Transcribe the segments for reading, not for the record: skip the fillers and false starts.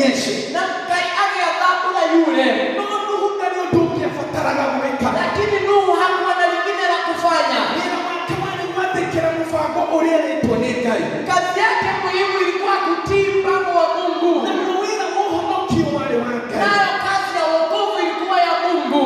onyeshe na Ngai agĩathambũra yule. no Nuhu ndarĩ ũndũ ũngĩabataraga gwĩka Lakini Nuhu hakuwa na lingine la kufanya. wĩra wake warĩ gwathĩkĩra mũbango ũrĩa erĩtwo nĩ Ngai Kazi yake muhimu ilikuwa kutii mpango wa Mungu. na wĩra wa ũhonokio warĩ wa Ngai. Nayo kazi ya wokovu ilikuwa ya Mungu.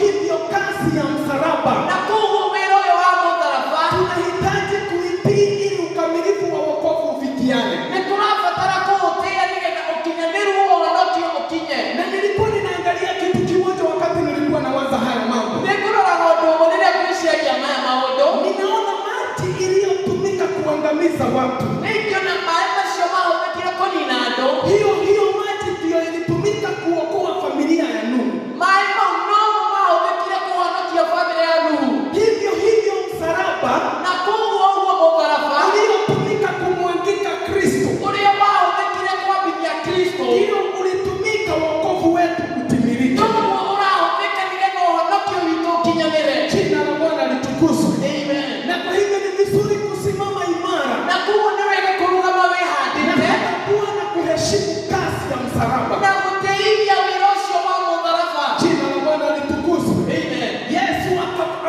Hivyo kazi ya msalaba Na kuhu wĩra ũyũ wa mũtharaba tunahitaji kuitii ili ukamilifu wa wokovu ufikiane. nĩtũrabatara kũũtĩa nĩgetha ũkinyanĩru wa ũhonokio ũkinye. Na nilikuwa ninaangalia kitu kimoja wakati nilikuwa nawaza haya mambo. Nĩngũroraga ũndũ ũmwe rĩrĩa ngwĩciria maya maũndũ. Ninaona maji iliyotumika kuangamiza watu. Nĩngĩona maĩ macio mahũthĩkire kũnina andũ. Hiyo maji ndiyo ilitumika kuokoa familia ya Nuhu. Maĩ mau nomo mahũthĩkire kũhonokia bamĩrĩ ya Nuhu. Hivyo msalaba Na koguo ũguo mũtharaba uliotumika kumwangika Kristo ũrĩa mahũthĩkire kwambithia Kristo ndio ulitumika wokovu wetu utimilike. noguo ũrahũthĩka nĩgetha ũhonokio witũ ũkinyanĩre. Jina la Bwana litukuzwe. Amen. Na kwa hivyo ni vizuri kusimama imara Na koguo nĩ wega kũrũgama wĩhandĩte na kuwa na kuheshimu kazi ya msalaba. na gũtĩithia wĩra ũcio wa mũtharaba. Jina la Bwana litukuzwe. Amen. Yesu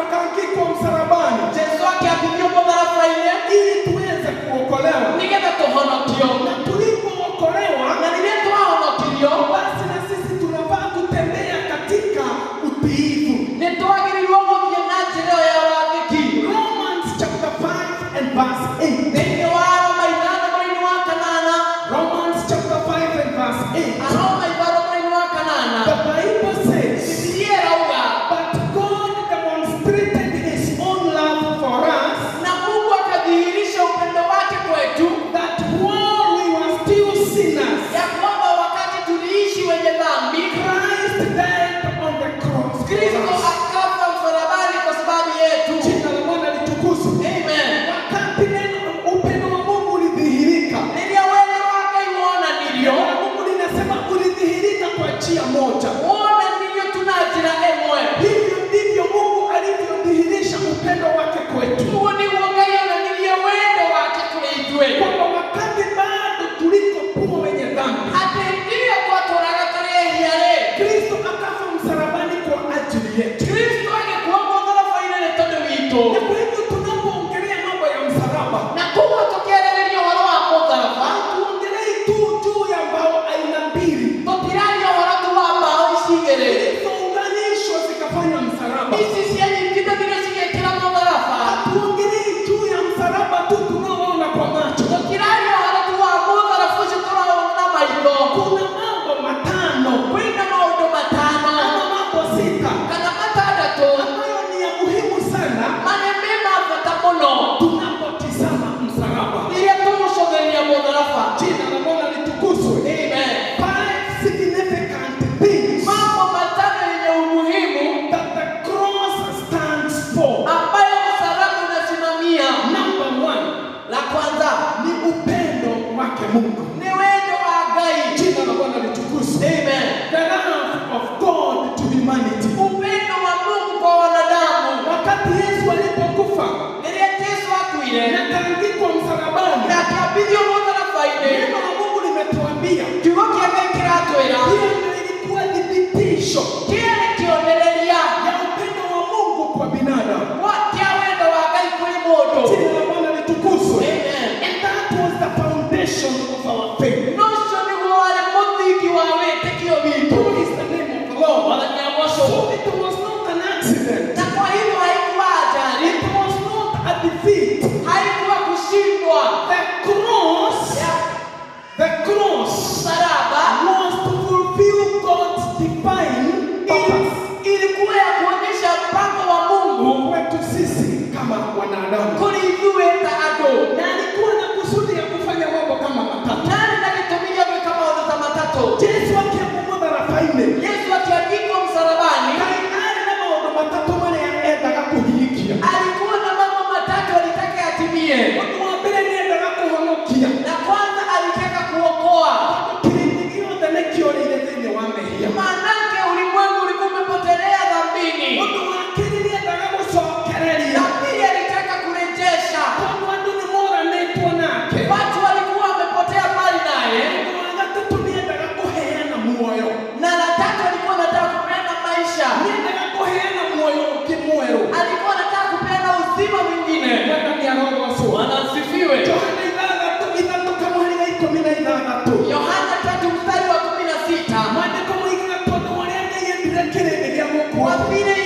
akaangikwa msalabani Jesu akĩambithio mũtharaba-inĩ ili tuweze kuokolewa. nĩgetha tũhonokio. Na tulipookolewa Na rĩrĩa twahonokirio basi na sisi tunafaa kutembea katika utiifu. nĩtwagĩrĩirwo gũthiĩ na njĩra ya wathĩki. Romans chapter 5 and verse 8. Thĩinĩ wa Aroma 5:8 Romans chapter 5 and verse 8. Aroma 5:8 The Bible says, Biblia ĩrauga but God demonstrated his own love for us, na Mungu akadhihirisha upendo wake kwetu that while we were still sinners, ya kwamba wakati tuliishi wenye dhambi Christ died on the cross. Kristo akafa msalabani kwa sababu yetu. Jina la Bwana litukuzwe. Amen. Wakati upendo wa Mungu ulidhihirika, Rĩrĩa wendo wake wonanirio, neno la Mungu linasema ulidhihirika kwa njia moja. wonanirio tuna njĩra ĩmwe. Hivyo ndivyo Mungu alivyodhihirisha upendo wake kwetu, Ũguo nĩguo Ngai onanirie wendo wake kũrĩ ithuĩ. kwamba wakati bado tulikokuwa wenye dhambi, Atĩ ndiyo twatũũraga tũrĩ ehia-rĩ, Kristo akafa msalabani kwa ajili yetu. Kristo agĩkua mũtharaba-inĩ nĩ tondũ witũ. Na kwa hivyo tunapoongelea mambo ya msalaba, Na koguo tũkĩarĩrĩria ũhoro wa mũtharaba, hatuongelei tu juu ya mbao aina mbili tũtiraria ũhoro tu wa mbaũ ici igĩrĩ. zilizounganishwa zikafanya msalaba. Ici cianyitithanire cigĩkĩra mũtharaba. Hatuongelei juu ya msalaba tu tunaoona kwa macho. Tũtiraria ũhoro tu wa mũtharaba ũcio tũrawona na maitho. Kuna mambo matano Kwĩna maũndũ matano ama mambo sita kana matandatũ ambayo ni ya muhimu sana marĩa me ma bata mũno tunapotizama msalaba. rĩrĩa tũgũcokereria mũtharaba. Jina la Bwana litukuzwe. Amen. 5 significant things Mambo matano yenye umuhimu that the cross stands for. ambayo msalaba unasimamia. Number 1 La kwanza ni upendo wake Mungu. ni wendo wa Ngai. Jina la Bwana litukuzwe. Amen. The love of God to humanity. Upendo wa Mungu kwa wanadamu. Wakati Yesu alipokufa Rĩrĩa Jesu akuire na akaangikwa msalabani, na akĩambithio mũtharaba-inĩ, neno la Mungu limetuambia kiugo kĩa Ngai kĩratwĩra hiyo ndio ilikuwa thibitisho kĩarĩ kĩonereria ya upendo wa Mungu kwa binadamu. kĩa wendo wa Ngai kũrĩ mũndũ. Jina la Bwana litukuzwe. Amen. And that was the foundation of our faith. Na ũcio nĩguo warĩ mũthingi wa wĩtĩkio witũ. Praise the name of the Lord. Mwathani agocwo. So it was not an accident. Na kwa hivyo haikuwa ajali, It was not a defeat. haikuwa kushindwa. The cross Msalaba was to fulfill God's divine purpose. ilikuwa ya kuonyesha mpango wa Mungu Kwetu sisi kama wanadamu. kũrĩ ithuĩ ta andũ. Na alikuwa na kusudi ya kufanya mambo kama matatu. Nani na gĩtũmi gĩa gwĩka maũndũ ta matatũ? Yesu akiamua mũtharaba-inĩ, Yesu akiandikwa msalabani, arĩ na maũndũ matatũ marĩa endaga kũhingia. alikuwa na mambo matatu alitaka yatimie. Ũndũ wa mbere nĩ endaga kũhonokia. Na kwanza alitaka kuokoa. Kĩrĩndĩ gĩothe nĩ kĩorĩire thĩinĩ wa mehia. Maanake ulimwengu ulikuwa umepotelea dhambini. Ũndũ wa kerĩ nĩ endaga gũcokereria. Na pili alitaka kurejesha. Tondũ andũ nĩ moranĩtwo nake. Watu walikuwa wamepotea mbali naye. Ũndũ wa gatatũ nĩ endaga asifiwe. Yohana 3:16. Yohana 3:16. Maandiko mengine tondũ ũrĩa Ngai endire kĩrĩndĩ gĩa gũkũ Kwa vile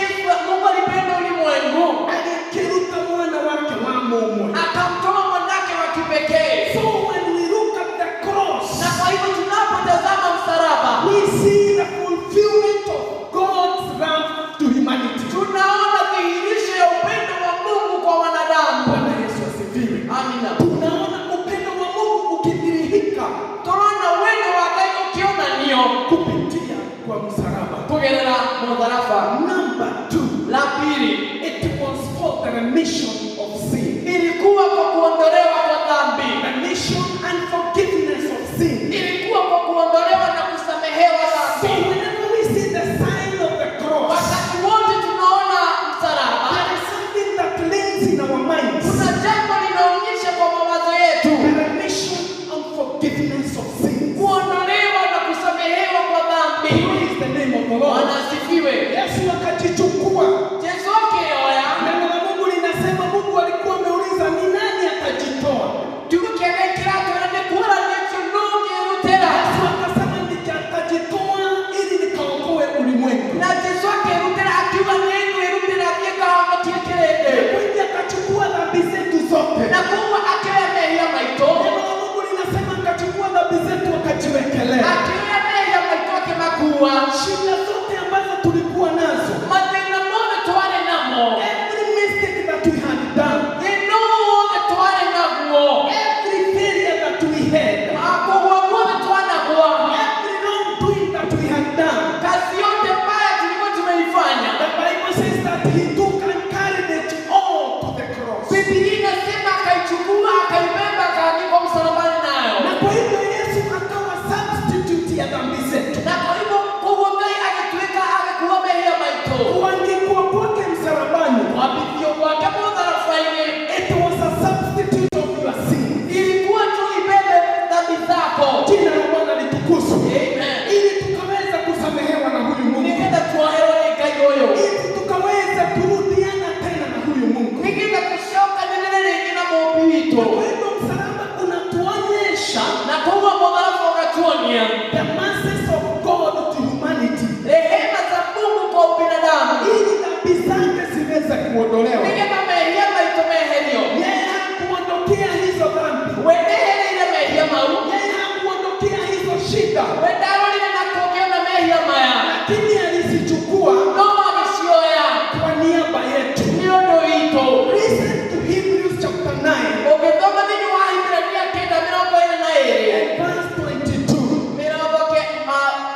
Mungu alipenda ulimwengu agĩkĩruta mwana wake wa mũmwe. akamtoa mwanake wa kipekee. So when we look at the cross, Na kwa hivyo tunapotazama msalaba, we see the fulfillment of God's love to humanity. tunaona dhihirisho ya upendo wa Mungu kwa wanadamu. Bwana Yesu asifiwe. Amina. Tunaona upendo wa Mungu ukidhihirika Tunaona wendo wa Ngai ukionanio kupitia kwa msalaba. kugerera mutharaba. Number 2, La pili, it was for the remission of sin. ilikuwa kwa kuondolewa kwa dhambi. Remission and forgiveness of sin. Ilikuwa kwa kuondolewa na kusamehewa So dhambi. whenever we see the sign of the cross, Wakati wote tunaona msalaba, there is something that lives in our minds. kuna jambo linaonyesha kwa mawazo yetu, The remission and forgiveness of sin. kuondolewa na kusamehewa kwa dhambi. Praise the name of the Lord. Bwana asifiwe. Yesu akajichukua. Yesu akioya Neno la Mungu linasema Mungu alikuwa ameuliza ni nani atajitoa. tugukenekera twerane kuhura n'ekyo nungirutera. Yesu akasema nitajitoa ili nikaokoe ulimwengu. Na Yesu akerutera akiuga nĩngwĩrutĩra thiĩ ngahonokie kĩrĩndĩ. Kwa hivyo akachukua dhambi zetu zote. Na kuuma akĩoya mehia maitũ, Neno la Mungu linasema akachukua dhambi zetu akajiwekelea. akĩoya mehia maitũ akĩmakuua. Shida zote ambazo tulikuwa nazo, Mathĩna mothe twarĩ namo, every mistake that we had done, thĩna wothe twarĩ naguo, every failure that we had, kũgũa guothe twanagua, every wrongdoing that we had done, kazi yote mbaya tulikuwa tumeifanya, the Bible says that he took and carried it all to the cross. Biblia inasema akaichukua akaibeba akaandikwa msalabani nayo. Na kwa hivyo Yesu akawa substitute ya dhambi zetu. Na kwa hivyo koguo Ngai agĩtuĩka agĩkuua mehia maitũ. Kuandikwa kwake msalabani, Kwambithio gwake mũtharaba-inĩ it was a substitute of your sin. ilikuwa tu ibebe dhambi zako. Jina la Bwana litukuzwe. Amen. Ili tukaweza kusamehewa na huyu Mungu. Nĩgetha tuoherwo nĩ Ngai ũyũ. Ili tukaweza kurudiana tena na huyu Mungu. Nĩgetha tũcokanĩrĩre rĩngĩ na Mũmbi witũ. Kwa hivyo msalaba unatuonyesha Na koguo mũtharaba ũgatuonia the mercies of God to humanity. rehema za Mungu kwa ubinadamu. Ili dhambi zake ziweze kuondolewa. Nĩgetha mehia maitũ meherio. Yeye hakuondokea hizo dhambi. We nĩehereire mehia mau. Yeye hakuondokea hizo shida. We ndarorire na kũngĩona mehia maya. Lakini alizichukua No agĩcioya kwa niaba yetu. nĩ ũndũ witũ. Listen to Hebrews chapter 9 Ũngĩthoma thĩinĩ wa Hibirania 9:22. verse 22.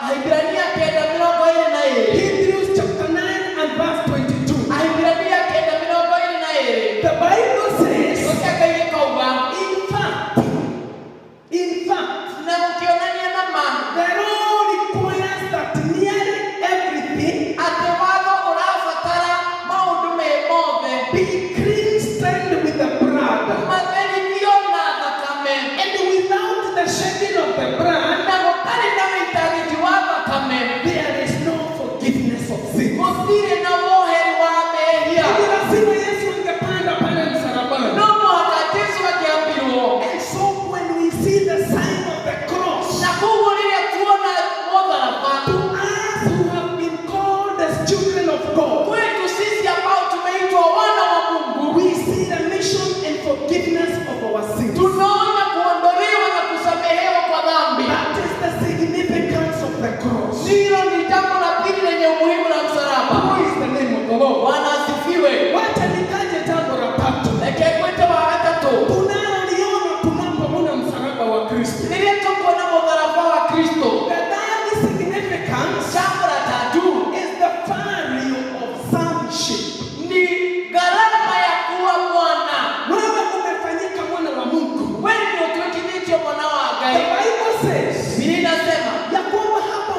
Hibirania 9:22. Hebrews chapter 9 and verse 22. Hibirania 9:22. The Bible says, Gũkĩa Ngai gĩkauga, in fact, na gũkĩonania na ma the law requires that nearly everything atĩ watho ũrabatara maũndũ me mothe be cleansed with the blood. matherithio na thakame. And without the shedding of the blood, Na gũtarĩ na wĩitangĩki wa thakame, there is no forgiveness of sin. gũtirĩ na woheri wa mehia. Ni lazima Yesu angepanda pale msalabani. No mũhaka Jesũ angĩambirwo. And so when we see the sign of the cross, Na koguo rĩrĩa tuona mũtharaba, to us who have been called as children of God, kwetu sisi ambao tumeitwa wana wa Mungu, we see the mission and forgiveness of our sins. tunaona kuondolewa na kusamehewa kwa dhambi. That is the significance of the cross. Hilo ni jambo la pili lenye umuhimu la msalaba. Praise the name of the Lord. Bwana asifiwe. Wacha nikaje jambo la tatu. Reke ngwĩte wa gatatũ. Tunaloliona tunapoona msalaba wa Kristo. Rĩrĩa tũkuona mũtharaba wa Kristo, The third significance jambo la tatu is the value of sonship. ni gharama ya kuwa mwana. Wewe umefanyika mwana wa Mungu. Wewe ndio ũtuĩkithĩtio mwana wa The Ngai. Bible says Biblia inasema ya kwamba hapa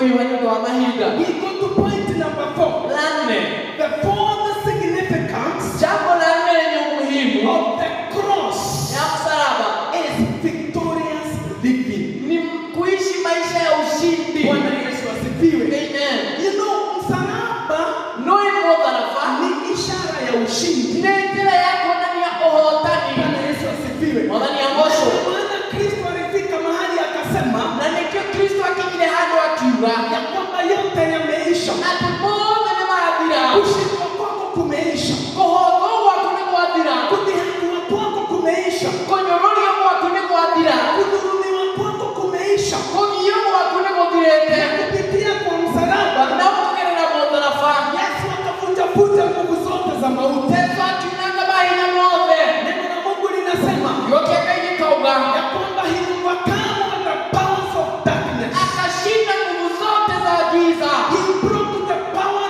yuhanyundo wa mahinda. We go to point number 4. La nne, The fourth significance jambo la nne lenye umuhimu of the cross ya msalaba is victorious living. ni kuishi maisha ya ushindi. Bwana Yesu asifiwe. Amen. You know, msalaba Noi modharafa ni ishara ya ushindi. netela yako ndani ya ohotani. Bwana Yesu asifiwe. Mwadhani ya ngosho. Maana Kristo alifika mahali akasema Na nikio Kristo akijile hado akiwa ya kwamba yote yameisha. atumoza ni maadhira Kushindwa kwako kumeisha. kohogowa kune kuadhira Kudhihakiwa kwako kumeisha. konyorori yomo wakune kuadhira Kudhulumiwa kwako kumeisha. kogiyomo wakune kudirete Kupitia kwa msalaba na ukugere na modharafa Yesu akafuta nguvu zote za mauti. Yesu atunanga mahina mothe Neno la Mungu linasema yote akaijikauga ya kwamba he overcame the powers of darkness. akashinda nguvu zote za giza He broke the power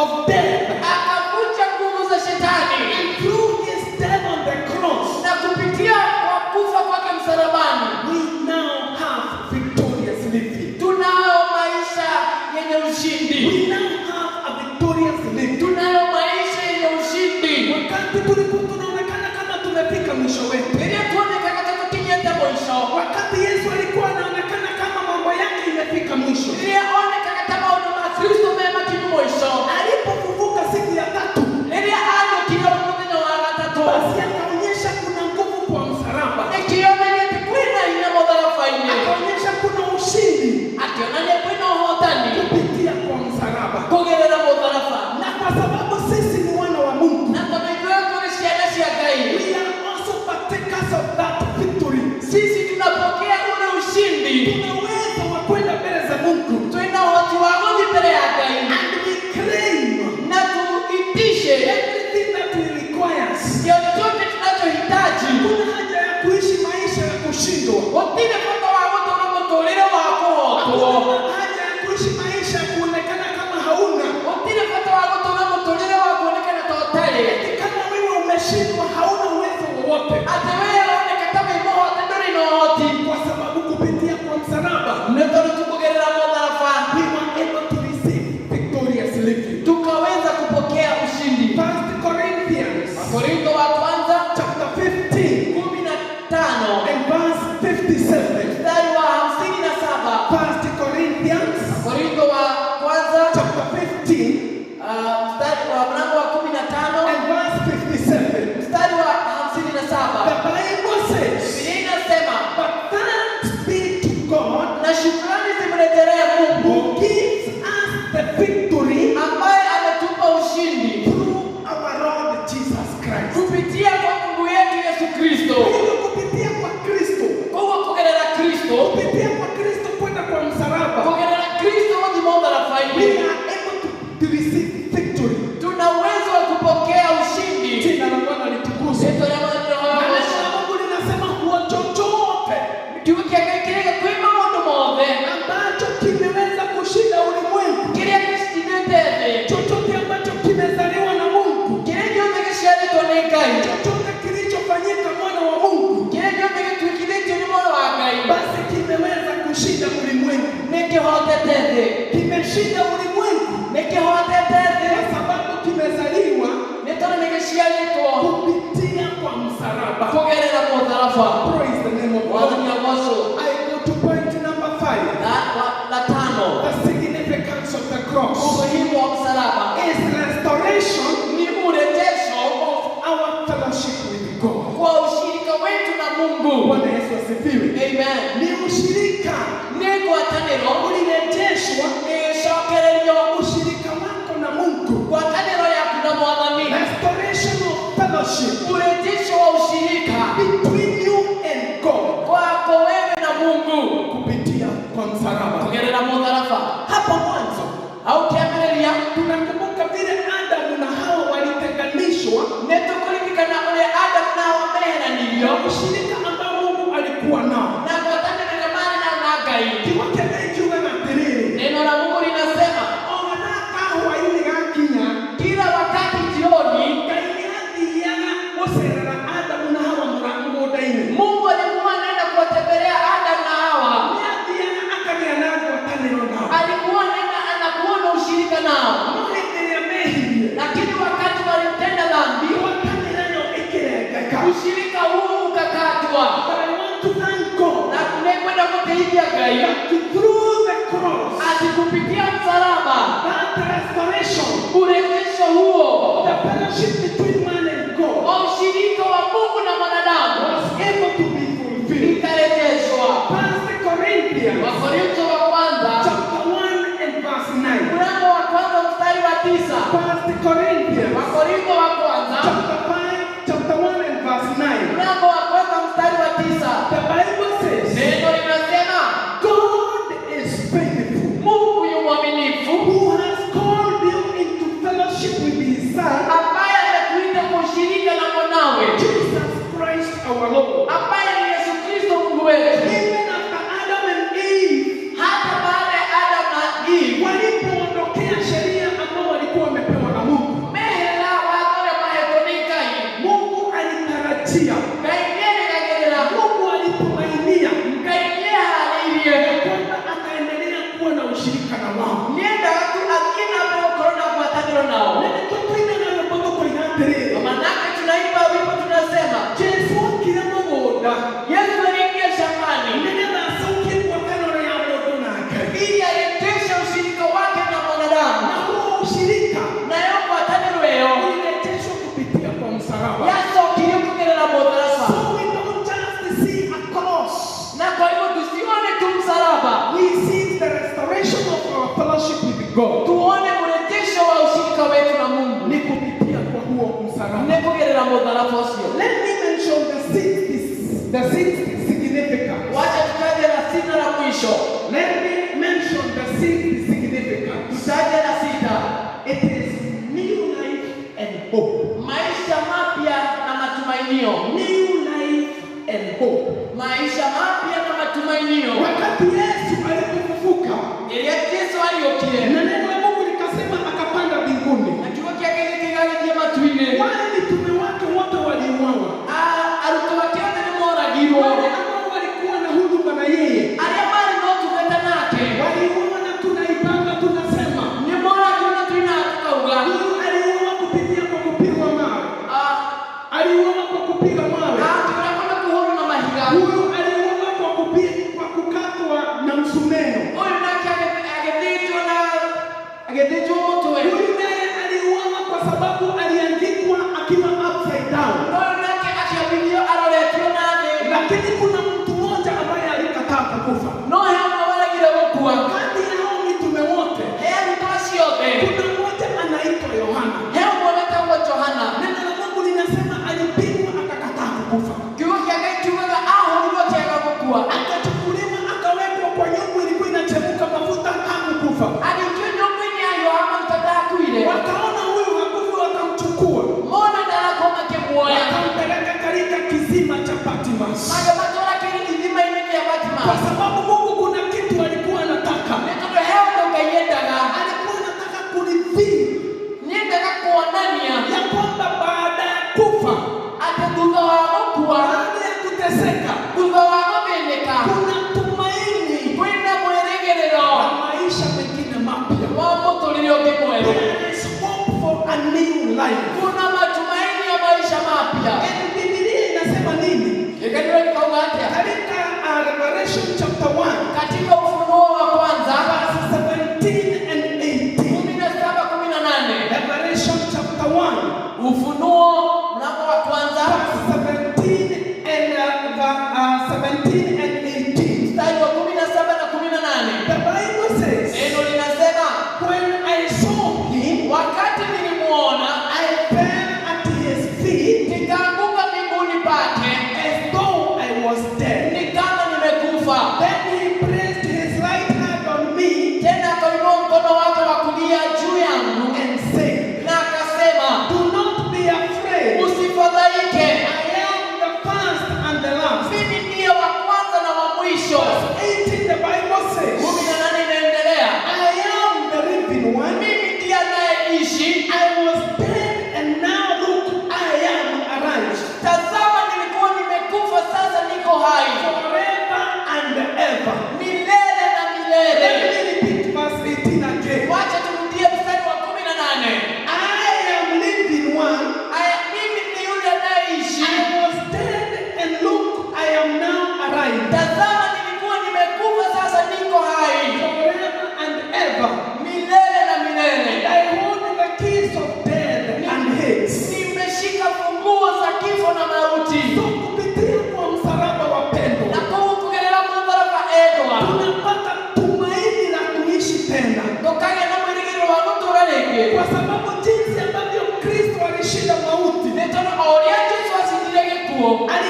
of death. akavunja nguvu za shetani And through his death on the cross, na kupitia kwa kufa kwake msalabani we now have victorious living. tunayo maisha yenye ushindi. We now have a victorious living. Tunayo maisha yenye ushindi. Wakati tulikuwa tunaonekana kama tumefika mwisho wetu, Ili tuonekane kama tukinyeta mwisho. wakati Yesu alikuwa anaonekana kama mambo yake imefika mwisho, Ili aonekane kama huduma ya Kristo mema kini mwisho. alipofufuka siku ya tatu, Ili aje kila mmoja wa watatu. basi akaonyesha kuna nguvu kwa msalaba, Ikiona ni kwina ina modharafa ine. akaonyesha kuna ushindi Akiona ni kwina uhotani. kupitia kwa msalaba. Kugerera modharafa. Na kwa sababu sisi ni wana wa Mungu, Na kama hivyo kuna shiada shiagai. we are also partakers of that victory. Sisi tunapokea ule ushindi. Tuna uwezo wa kwenda mbele za Mungu Tuna uhoti wa Mungu mbele ya Gai. and we claim Na tuitishe everything that we requires. chochote tunachohitaji. Kuna haja ya kuishi maisha ya kushindwa. Otile kwamba wagoto unapotolera wako Hakuna hoto. haja ya kuishi maisha ya kuonekana kama hauna. Otile kwamba wagoto unapotolera wako onekana totale. Eti kama wewe umeshindwa, hauna uwezo wowote, Ate wewe onekatama imoho atendori no hoti. kwa sababu kupitia kwa msalaba Netoro tukugerera modharafa. we were able to receive victorious living. Tukaweza kupokea ushindi. 1 Corinthians Korinto wa kwanza chapter 15 15 and verse 57. mstari wa 57. 1 Corinthians Korinto wa kwanza chapter 15 mstari wa mlango wa 15 and verse 57. mstari wa The 57. Bible says, Biblia inasema but thanks be to God na shukrani zimrejelee Mungu who gives us the victory ambaye ametupa ushindi through our Lord Jesus Christ. kupitia kwa Mungu yetu Yesu Kristo. Hivyo kupitia kwa Kristo, Kwa kugerera Kristo, kupitia kwa Kristo kwenda kwa msalaba, kugerera Kristo mjimoga la we faidi. are able to receive victory. Tuna uwezo wa kupokea ushindi. Jina la Bwana litukuzwe. Sito ya maneno Na neno la hayo. Mungu linasema kuwa chochote Tukia kile kwima mundu mothe. ambacho kimeweza kushinda ulimwengu, Kile kisitete. chochote ambacho kimezaliwa na Mungu, Kile yote kishari tonekai. chochote kilichofanyika mwana wa Mungu, Kile yote tukilete ni mwana wa Ngai. basi kimeweza kushinda ulimwengu. Nikihotetete. Kimeshinda ulimwengu Nikihotetete. kwa sababu kimezaliwa Nitona nikishialetwa. kupitia kwa msalaba. Kugerera modharafa. Praise the name of Wazi God. ya mosho. I go to point number 5. La tano. The significance of the cross Umuhimu wa msalaba is restoration ni urejesho of our fellowship with God. kwa ushirika wetu na Mungu. Bwana Yesu asifiwe. Amen. Ni ushirika Ni kwa tanero ulirejeshwa ni shokereri Ngai through the cross, atikupitia msalaba, that restoration, urejesho huo, the fellowship between man and God, ushirika wa Mungu na mwanadamu was able to be fulfilled. ikarejeshwa. 1 Corinthians Wakorintho wa kwanza chapter 1 and verse 9. mlango wa kwanza mstari wa 9. 1 Corinthians Wakorintho wa kwanza chapter 1 and verse 9. mlango wa kwanza mstari wa 9. The Bible says, Neno linasema God is faithful, Mungu yu mwaminifu, who has called you into fellowship with his Son, ambaye amekuita kushirika na mwanawe Jesus Christ our Lord. ambaye ni Yesu Kristo Mungu wetu. Even after Adam and Eve Hata baada ya Adam na Eve walipoondokea sheria ambao walikuwa wamepewa na Mungu, mehera watore mahetonika hii Mungu alitarajia, kaingene kagerera Mungu alitumainia kaingia halirie kwamba ataendelea kuwa na ushirika na wao. nienda watu akina ambao korona kuwatagiro nao. Nilikuwa na mambo kwa inaendelea. Manake tunaimba wimbo tunasema Yesu kila mmoja Yesu aliingia shambani nenda sauti kwa kanuni ya Mungu na akili. ili arejeshe ushirika wake na mwanadamu, Na huo ushirika na yo kuwatagiro weo ulileteshwa kupitia kwa msalaba. yaso kiliyokugerera modharasa. So we don't just see a cross. Na kwa hivyo tusione tu msalaba, We see the restoration of our fellowship with God. tuone urejesho wa ushirika wetu na Mungu Ni kupitia kwa huo msalaba. nekugerera modharasa usio. Let me mention the sixth significance. Wacha tutaje na sita la mwisho. Let me mention the sixth significance. Tutaje na sita. It is new life and hope. Maisha mapya na matumainio. New life and hope. Maisha mapya na matumainio. Wakati Yesu alipofufuka, Ili Yesu aliyokile. na neno la Mungu likasema akapanda mbinguni. Na kiwa kiake kigani kia matuine. Wale mitume wake wote waliuawa. Aruto wake wote ni moragirwo. Wale ambao walikuwa na huduma na yeye Aria mari no tugeta nake. waliuawa, na tunaipanga tunasema Ni moragirwo na tuina tukauga. huyu aliuawa kupitia kwa kupigwa mawe. Aliuawa kwa kupiga mawe. Tunakwenda kuhuru na mahiga. Huyu aliuawa kwa kukatwa na msumeno. Huyu nake agethitwo mutwe. Huyu naye aliuawa kwa sababu aliandikwa akiwa upside down. Huyu nake akiambithio aroretio na thĩ. Lakini kuna mtu mmoja ambaye alikataa kukufa. No he amwe waregire gũkua. Kati ya hao mitume wote He arutwo acio othe. kuna mmoja anaitwa Yohana. He ũmwe wetagwo Johana. Neno la Mungu linasema alipigwa akakataa kukufa. Kiugo kĩa Ngai kiugaga ahũrirwo kĩaga gũkua. Akachukuliwa akawekwa kwa nyumba ilikuwa inachemka mafuta, hakukufa. Agĩikio nyũmba-inĩ ya Yohana ndakuire. Wakaona huyu hakufa, wakamchukua Mona ndarakoma makĩmuoya. wakampeleka katika kisima cha Patmos. Magĩmatwara kĩrĩma-inĩ kĩa Kwa Patmos. sababu Mungu kuna kitu alikuwa anataka. Nĩ tondũ he ũndũ Ngai endaga. Alikuwa anataka kureveal Nĩendaga kuonania ya kwamba baada ya kufa, atĩ thutha wa gũkua, baada ya kuteseka, thutha wa gũthĩnĩka, kuna tumaini kwĩna mwĩrĩgĩrĩro wa maisha mengine mapya. wa mũtũrĩre ũngĩ mwerũ. There is hope for a new life. Kuna matumaini ya maisha mapya. And Biblia inasema nini? Ikaendelea ikauga atĩa? Katika Revelation chapter 1 Katika Ufunuo wa kwanza verses 17 and 18. 17-18. Revelation chapter 1 Ufunuo mlango wa kwanza verse 17 and 18. mstari wa 17 na 18. The Bible says, Neno linasema, when I saw him, wakati nilimuona I fell at his feet nikaanguka miguuni pake as though I was dead. ni kama nimekufa.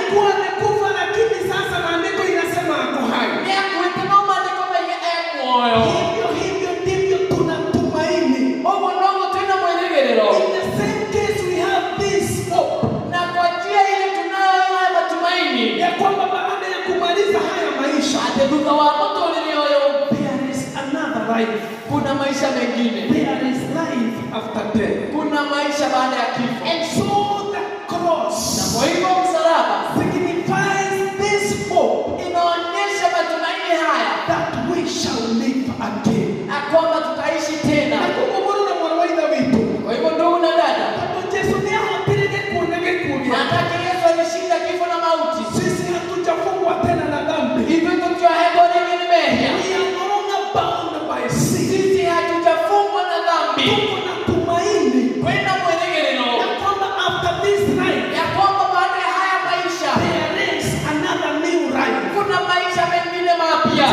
alikuwa amekufa, lakini sasa maandiko inasema ako hai. Hivyo ndivyo tunatumaini. In the same case we have this hope, ya kwamba baada ya kumaliza haya maisha there is another life. Kuna maisha mengine. There is life after death. Kuna maisha baada ya kifo. And so the cross, Na kwa hivyo msalaba signifies this hope inaonyesha matumaini haya that we shall live again. kwamba tutaishi tena. Na kukumuru na mwana witu. Kwa hivyo ndugu na dada, Hapo Yesu ni hatirege kuonege kulia. nataka Yesu alishinda kifo na mauti. Sisi hatujafungwa tena na dhambi. Hivyo tukiwahebo nini nimehia. We are no longer bound by sin. Sisi hatujafungwa na dhambi. Tuko na tumaini Kwenda mwenegereno. ya kwamba after this life Ya kwamba baada ya haya maisha there is another new life. kuna maisha mengine mapya.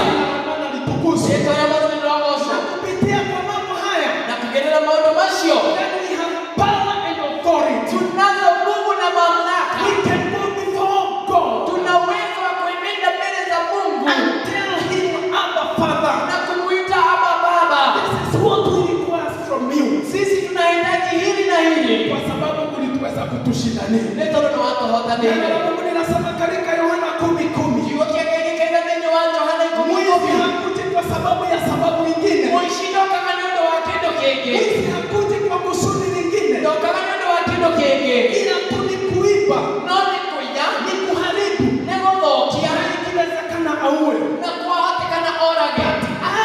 Bwana litukuzwe. Yesu anamwambia ndongoso. Kupitia kwa mambo haya, Na kugenera maono mashio. then we have power and authority. Tunazo nguvu na mamlaka. We can go before God Tuna uwezo wa kuenenda mbele za Mungu and tell him, Abba Father, na kumuita Abba Baba. this is what we require from you. Sisi tunahitaji hili na hili. Kwa sababu ulituweza kutushindania. Leto na watu hawatani. Neno la Mungu linasema katika Yohana 10:10. Jiwa kiakeni kenda nenye watu hana Mwizi ikumu. hakuji kwa sababu ya sababu nyingine. Mwishindo kama nyondo wa kendo kege. Mwizi hakuji kwa kusudi lingine. Ndo kama nyondo wa kendo kege. Ila tu ni kuiba, Noni kuya. ni kuharibu, Nego mokia. na ikiwezekana auwe. Na kuwa hati kana orage.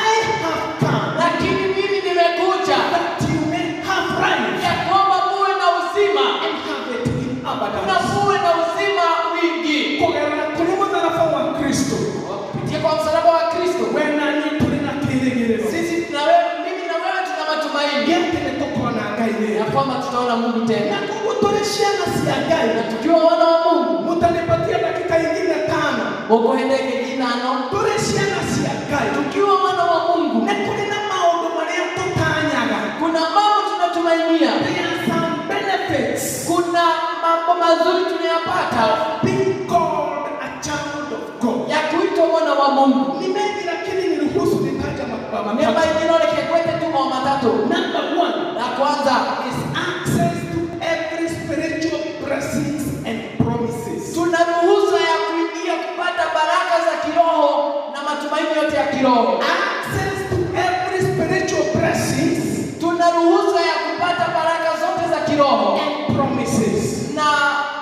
I have come Lakini mimi nimekuja. that you may have life Ya kwamba muwe na uzima. and have it in Na abundance. muwe na uzima wingi. Kugerera kuri mutharaba wa Kristo, Kupitia kwa msalaba wa Kristo. we nani turi na kiiringiriro. Sisi na wewe, mimi na wewe tuna matumaini Yete nitukuona Ngai ya rĩngĩ. kwamba tutaona Mungu tena. Na kugu turi ciana cia Ngai, Na tukiwa wana wa Mungu, mutanipatia dakika ingine 5. ukohendeke jinano. Turi ciana cia Ngai, Tukiwa wana wa Mungu, nĩ kũrĩ na maũndũ marĩa tũtanyaga. kuna mambo tunatumainia. There are some benefits Kuna mambo mazuri tunayapata being called a child of God. ya kuitwa mwana wa Mungu. Ni mengi lakini niruhusu nitaja mambo Nema matatu. inginoleke kwete tu kwa matatu. Number 1 La kwanza is access to every spiritual blessings and promises. tuna ruhusa ya kuingia kupata baraka za kiroho na matumaini yote ya kiroho. Access to every spiritual blessings Tuna ruhusa ya kupata baraka zote za kiroho and promises. na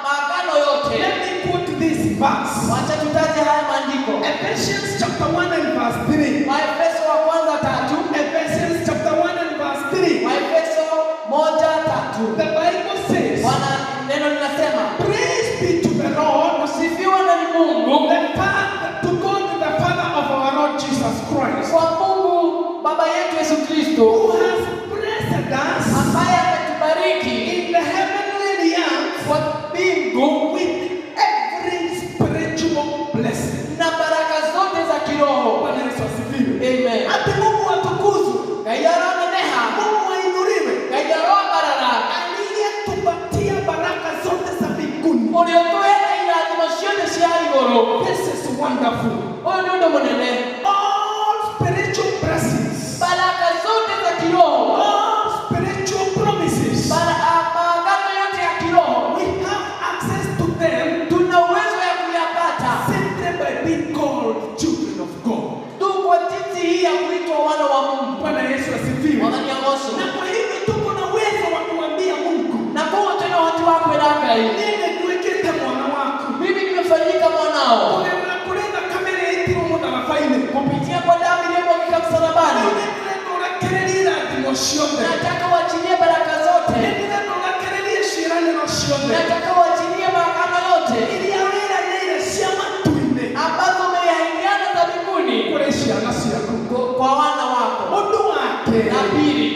maagano yote. Let me quote this verse. Wacha tutaje haya maandiko. Ephesians chapter 1 and verse 3. Waefeso wa kwanza 3. Ephesians chapter 1 and verse 3. Waefeso 1:3. The Bible says, Bwana neno linasema, praise be to the Lord, usifiwe na ni Mungu, the Father, to God the Father of our Lord Jesus Christ, kwa Mungu Baba yetu Yesu Kristo, who has blessed us ambaye ametubariki in the heavenly realms kwa mbingu with every spiritual blessing. na baraka zote za kiroho. Bwana Yesu asifiwe. Amen. Ati Mungu atukuzwe, Kaiyaro neneha, Mungu ainuliwe, kaiyaro barara, aliyetupatia baraka zote za mbinguni. uliotoa irathimo ciothe cia iguru. This is wonderful. Uyu ni undu munene. All spiritual blessings, Baraka zote za kiroho, all spiritual promises, maagano yote ya kiroho, we have access to them tuna uwezo ya kuyapata simply by being called children of God. tu kwa jinsi hii ya kuitwa wana wa Mungu. Bwana Yesu asifiwe. Mwathani agoco. Na kwa hivyo tuko na uwezo wa kuambia Mungu, Na kuwa tena watu wako Ngai, mimi niwekete mwana wako. mimi nimefanyika mwanao Kugerera kuri thakame ĩrĩa mũtharaba-inĩ. kupitia kwa damu iliyomwagika msalabani. Nĩndĩrenda ũrekererie irathimo ciothe. Nataka uachilie baraka zote, Nĩndĩrenda ũrekererie ciĩranĩro ciothe nataka uachilie maagano yote iria wĩranĩire cia matu-inĩ ambazo umeyaingiana za mbinguni kũrĩ ciana ciaku. kwa wana wako. Ũndũ wa Na kerĩ pili,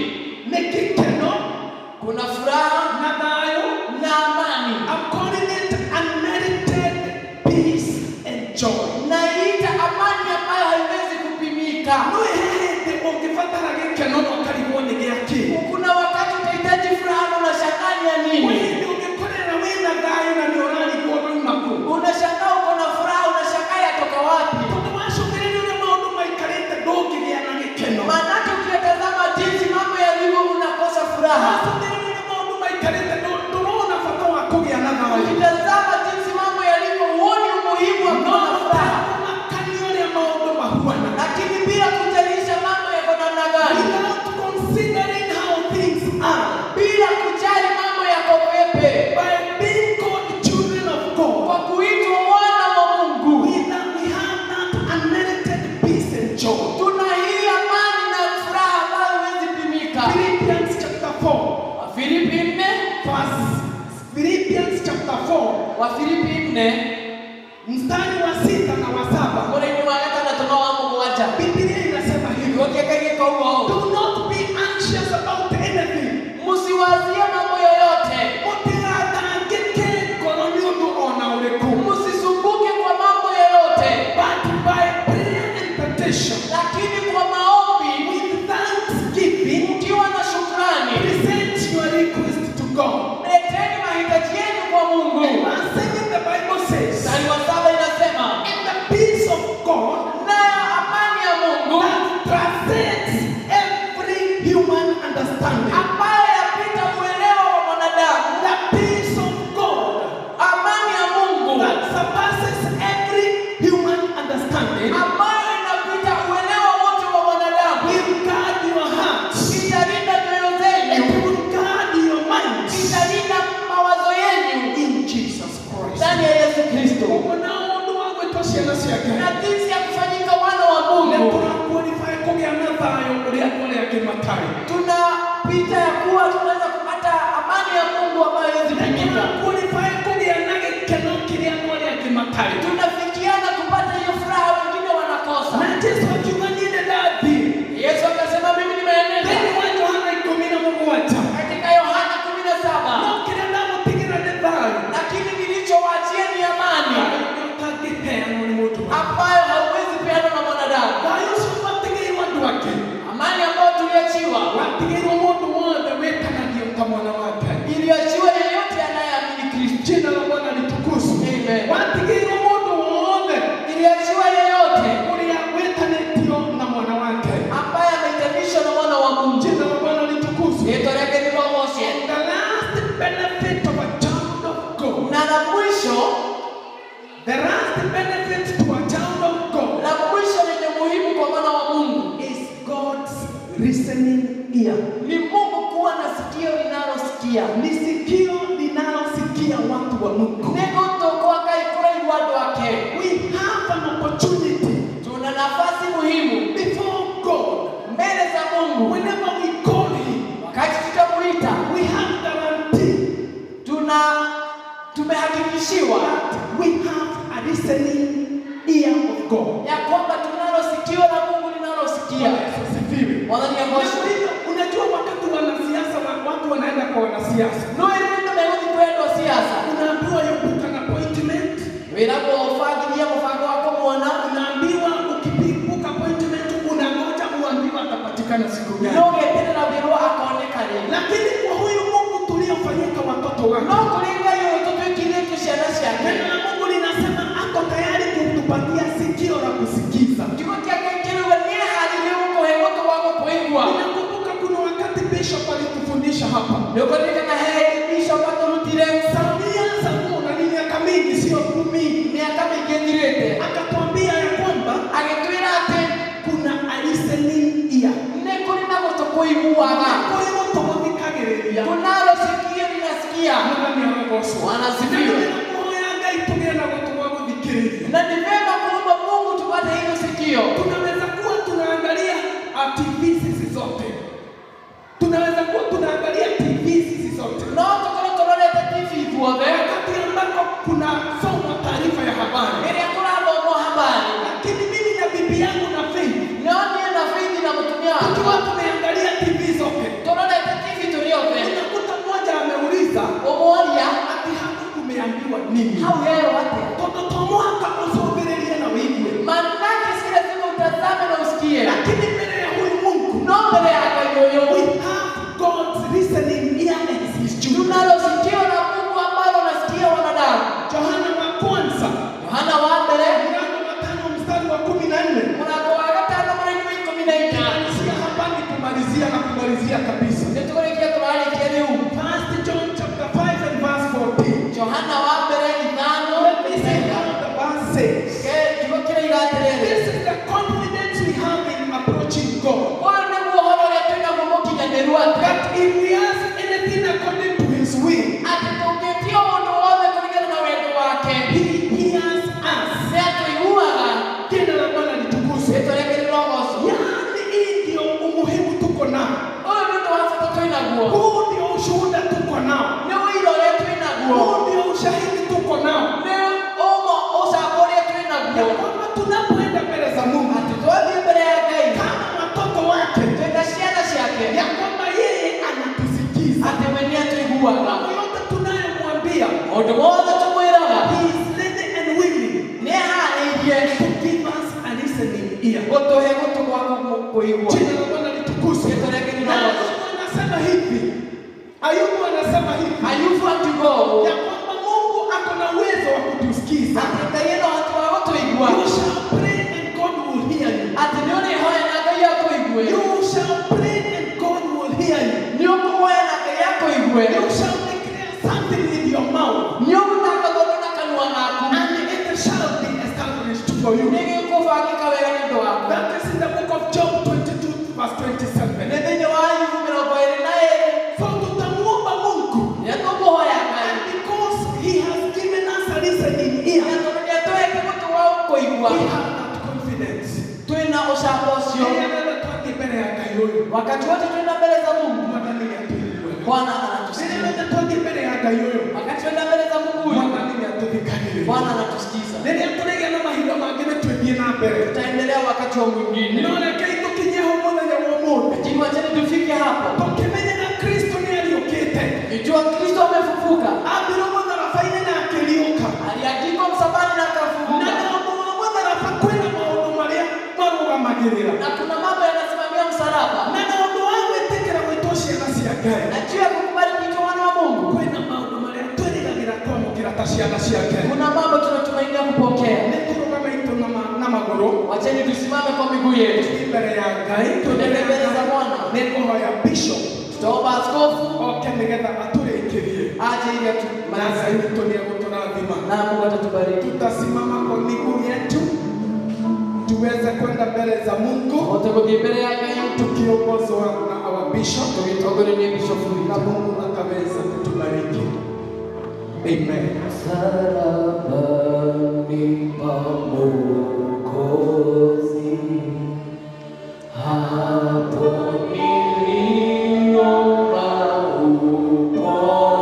nĩ gĩkeno kuna furaha na thayũ. na amani. I'm calling it unmerited peace and joy. Naita amani ambayo haiwezi kupimika. No hĩndĩ ũngĩbatara gĩkeno na ũkarigwo nĩ gĩakĩ. Kuna wakati utahitaji furaha na unashangaa ni ya Kwa nini? hĩndĩ ũngĩkorera wĩna thayũ na nĩ ũrarigwo nĩ ũmakũ. Unashangaa Wafilipi 4 mstari wa 6 na wa 7. Mwenye wakati anatoka wangu mwacha. Biblia inasema hivi. Do not be anxious about anything. Msiwazie mambo yoyote. Msisumbuke kwa mambo yoyote. But by prayer and petition, lakini kwa maombi with thanksgiving, mkiwa na shukrani, present your request to God. leteni mahitaji yenu kwa Mungu. Verse 7 the Bible says, Mstari wa 7 inasema, and the peace of God na amani ya Mungu that transcends every human understanding. ambayo yapita uelewa wa mwanadamu. The peace of God Amani ya Mungu that surpasses every human understanding ambayo inapita uelewa wote wa mwanadamu will guard your hearts. italinda nyoyo It zenu, will guard your minds italinda mawazo yenu in Jesus Christ. ndani ya Yesu Kristo. Na jinsi ya kufanyika wana wa Mungu, tunapita ya kuwa tunaweza kupata amani ya Mungu ambayo haiwezi kupimika. Tunafikiana kupata hiyo furaha wengine wanakosa. Yesu akasema mimi nimeenenda. Katika Yohana 17, lakini nilichowaachia ni amani ambayo hauwezi peana na mwanadamu. Amani ambayo tuliachiwa, iliachiwa yeyote anayeamini Kristo. Amen. Iliachiwa yeyote ambaye ameitanishwa na mwana wa Mungu. Yeto lake ni Roho. Na la mwisho, the last benefit to a child of God, la mwisho lenye muhimu kwa mwana wa Mungu, is God's listening ear. ni Mungu kuwa na sikio linalosikia. Ni sikio linalosikia watu wa Mungu. Nego tokoa kaikura watu wake. We have an opportunity. Tuna nafasi muhimu Before God, mbele za Mungu. whenever we call Him, Wakati tutamuita, we have guarantee tumehakikishiwa that we have a listening ear of God. ya kwamba tunalo sikio la Mungu linalosikia. Wadhani ya Mungu. Unajua wakati wanasiasa watu wanaenda kwa wanasiasa. Noe ndio ndio kwenda siasa. Unaambiwa you book an appointment. Unapofagilia mfano wako muona, unaambiwa ukibook appointment unangoja uambiwa atapatikana siku gani. Noe tena na birua akaonekana. Lakini kwa huyu Mungu tuliofanyika watoto wake. No kulinga hiyo watoto kile kushana shaka. Neno la Mungu linasema ako tayari kutupatia sikio la kusikiza. Kiko chake kile wania hali leo kwa watu wako kuigwa. Ninakumbuka kuna wakati bishop alitufundisha hapa. Ndio kwa na heri bishop aturutire Samia zangu na miaka mingi sio 10, miaka mingi ndirete. Akatuambia ya kwamba Agetwira ate kuna a listening ear. Ne kuri na moto kuiguaga. Kwa hiyo tukagereria. Kunalo sikio linasikia. Wanasifiwa. Na ni vema kuomba Mungu tupate hilo sikio. Tunaweza kuwa tunaangalia TV hizi zote. Tunaweza kuwa tunaangalia TV hizi zote. Na tukoleta TV vuave. Wakati ambako kuna somo taarifa ya habari. Ile kuna ndomo habari. Lakini mimi na bibi yangu na Faith. Nani na Faith na mtumia. Tukiwa tumeangalia TV zote. Tukoleta TV tuliope. Unakuta mmoja ameuliza, "Omoria ati hapo kumeambiwa nini?" Hau hero wate. Toto tomoka usogerelia na wewe. Manake sile sema utazame na usikie. Lakini mbele ya huyu Mungu, No mbele yako yoyo. we have God's listening ear and His children. Tunalo sikio la Mungu ambalo nasikia wanadamu. Yohana wa kwanza, Yohana wa mbele. mlango wa 5 mstari wa 14. Mlango wa 5 mstari wa 14. Sio hapa ni kumalizia kabisa. Nitukolekea tuwali kieliu. 1 John chapter 5 and verse 14. Yohana wa mbele ni 5. Let me say how the verse says. Kiko kile igaterere. This is the confidence we have in approaching God. Bwana muhoro letu na mumoki na derua. That if we ask anything according to His will, Atitoketio ndo wale kulingana na wendo wake. He hears us. Seto ihuaga. Jina la Bwana litukuzwe. Seto leke ni longoso. Yaani hii ndio umuhimu tuko nao. Oyo ndo wafuta toina guo. Huu ndio ushuhuda tuko nao. Nyo ilo letu ina guo. Huu ndio ushahidi tuko nao. kuigwa. Jina la Bwana litukuzwe. Anasema hivi. Ayubu anasema hivi. Ayubu atigo. Ya kwamba Mungu ako na uwezo wa kutusikiza. Atakayeno watu wote igwa. You shall pray and God will hear you. Atinione hoya na kaya ko igwe. You shall pray and God will hear you. Ndio hoya na kaya ko igwe. You shall declare something with your mouth. Ndio mtakadona na kanwa ngako. And it shall be established for you. Nige ko fakika wega ni ndo wako. That is in the book of Job 22 verse 27. Ndio wa Ayubu mloko ile naye. So tutamuomba Mungu. Yato hoya kaya. And because he has given us a listening ear. Yato ndio toe kimoto wao ko igwa. We have that confidence. Twina oshaposio. Wakati wote twenda mbele za Mungu. Bwana anatusikia. Wakati twenda mbele za Mungu. Bwana anatusikiza. Tutaendelea wakati wa mwingine. Lakini wacha tufike hapo. Ikiwa Kristo amefufuka. Aliandikwa msalabani na akafufuka. Na kuna mambo yanasimamia msalaba. Na juu ya kukubali kuitwa wana wa Mungu. Kuna mambo tunatumainia kupokea. Wacheni tusimame kwa miguu yetu. Tuendelee mbele za Bwana. Tutaomba askofu aje ili atumalize. Na Mungu atatubariki. Tutasimama kwa miguu yetu tuweze kwenda mbele za Mungu. Wote kwa mbele yake tukiongozwa na our bishop. Tukitogole bishop na Mungu ataweza kutubariki. Amen. Sarabani pa Mwokozi, hapo niliomba uokozi,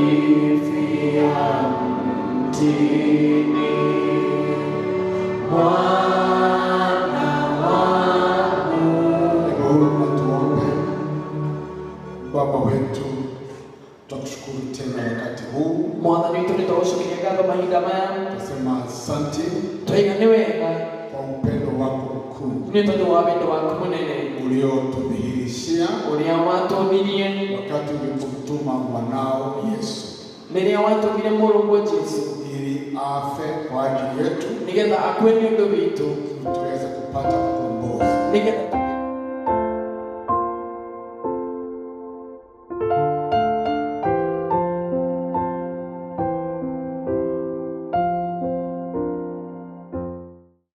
aliponifia mtini, Bwana wangu. Baba wetu, tunakushukuru tena wakati huu. Mwathani wetu nitawashukuru mahinda maya. Tunasema asante Twaigane wega kwa upendo wako mkuu nĩ tondũ wa wendo waku mũnene uliotudhihirishia ũrĩa watũũmirie wakati ulipomtuma mwanao Yesu rĩrĩa watũmire mũrũguo Jesu ili afe kwa ajili yetu, nĩgetha akue nĩ ũndũ witũ, tuweze kupata ukombozi. nĩgetha